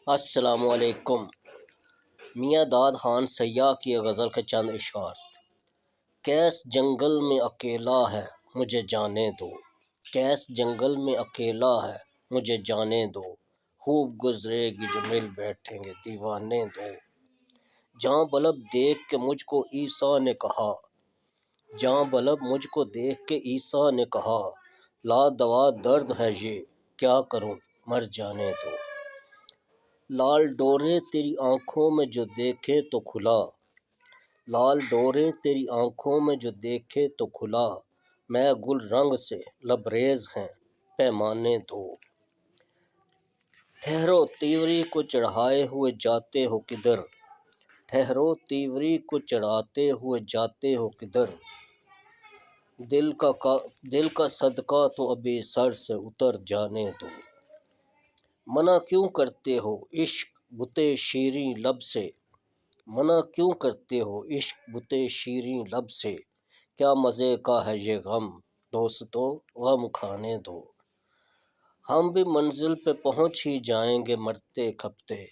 السلام علیکم۔ میاں داد خان سیاح کی غزل کے چند اشعار۔ کیس جنگل میں اکیلا ہے مجھے جانے دو، کیس جنگل میں اکیلا ہے مجھے جانے دو، خوب گزرے گی جو مل بیٹھیں گے دیوانے دو۔ جاں بلب دیکھ کے مجھ کو عیسیٰ نے کہا، جاں بلب مجھ کو دیکھ کے عیسیٰ نے کہا، لا دوا درد ہے یہ کیا کروں مر جانے دو۔ لال ڈورے تیری آنکھوں میں جو دیکھے تو کھلا، لال ڈورے تیری آنکھوں میں جو دیکھے تو کھلا، میں گل رنگ سے لبریز ہیں پیمانے دو۔ ٹھہرو تیوری کو چڑھائے ہوئے جاتے ہو کدھر، ٹھہرو تیوری کو چڑھاتے ہوئے جاتے ہو کدھر، دل کا صدقہ تو ابھی سر سے اتر جانے دو۔ منع کیوں کرتے ہو عشق بتے شیریں لب سے، منع کیوں کرتے ہو عشق بتے شیریں لب سے، کیا مزے کا ہے یہ غم دوستو غم کھانے دو۔ ہم بھی منزل پہ پہنچ ہی جائیں گے مرتے کھپتے،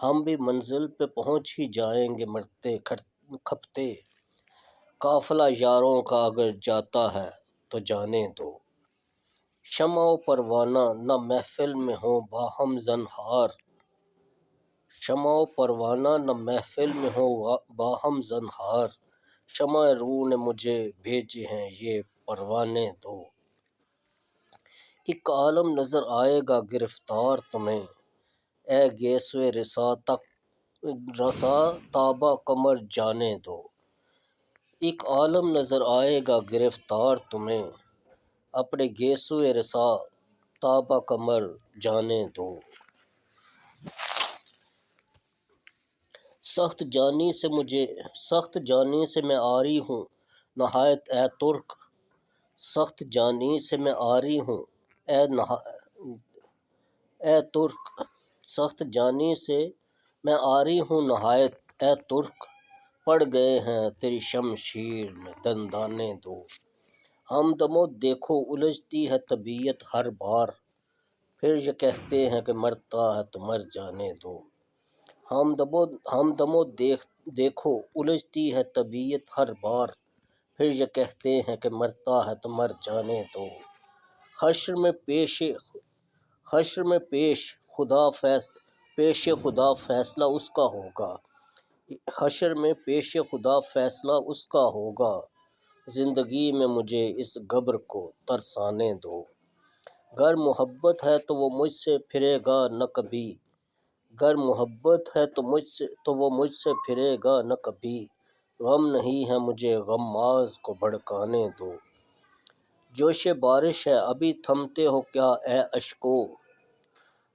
ہم بھی منزل پہ پہنچ ہی جائیں گے مرتے کھپتے، قافلہ یاروں کا اگر جاتا ہے تو جانے دو۔ شمع و پروانہ نہ محفل میں ہو باہم زنہار، شمع و پروانہ نہ محفل میں ہو باہم زنہار، شمع روح نے مجھے بھیجے ہیں یہ پروانے دو۔ ایک عالم نظر آئے گا گرفتار تمہیں، اے گیسوئے رسا تابہ کمر جانے دو۔ ایک عالم نظر آئے گا گرفتار تمہیں، اپنے گیسوئے رسا تابہ کمر جانے دو۔ سخت جانی سے میں آری ہوں نہایت اے ترک، سخت جانی سے میں آری ہوں اے ترک، سخت جانی سے میں آری ہوں نہایت اے ترک، پڑ گئے ہیں تیری شمشیر میں دندانے دو۔ ہمدمو دیکھو الجھتی ہے طبیعت ہر بار، پھر یہ کہتے ہیں کہ مرتا ہے تو مر جانے دو۔ ہمدمو دیکھو الجھتی ہے طبیعت ہر بار، پھر یہ کہتے ہیں کہ مرتا ہے تو مر جانے دو۔ حشر میں پیش خدا فیصلہ اس کا ہوگا، حشر میں پیش خدا فیصلہ اس کا ہوگا، زندگی میں مجھے اس گبر کو ترسانے دو۔ گر محبت ہے تو وہ مجھ سے پھرے گا نہ کبھی، گر محبت ہے تو وہ مجھ سے پھرے گا نہ کبھی، غم نہیں ہے مجھے غماز کو بھڑکانے دو۔ جوش بارش ہے ابھی تھمتے ہو کیا اے اشکو،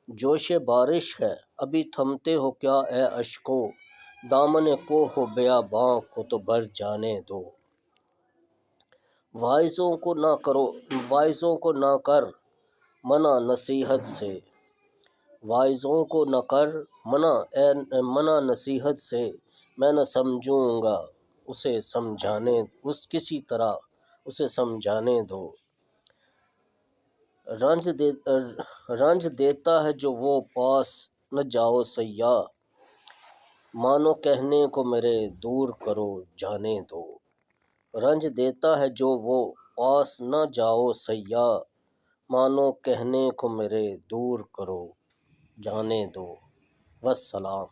جوش بارش ہے ابھی تھمتے ہو کیا اے اشکو، دامن کوہ و بیاباں کو تو بھر جانے دو۔ واعظوں کو نہ کر منع نصیحت سے، واعظوں کو نہ کر منع نصیحت سے، میں نہ سمجھوں گا اسے کسی طرح اسے سمجھانے دو۔ رنج دیتا ہے جو وہ پاس نہ جاؤ سیاح، مانو کہنے کو میرے دور کرو جانے دو۔ رنج دیتا ہے جو وہ پاس نہ جاؤ سیاح، مانو کہنے کو میرے دور کرو جانے دو۔ والسلام۔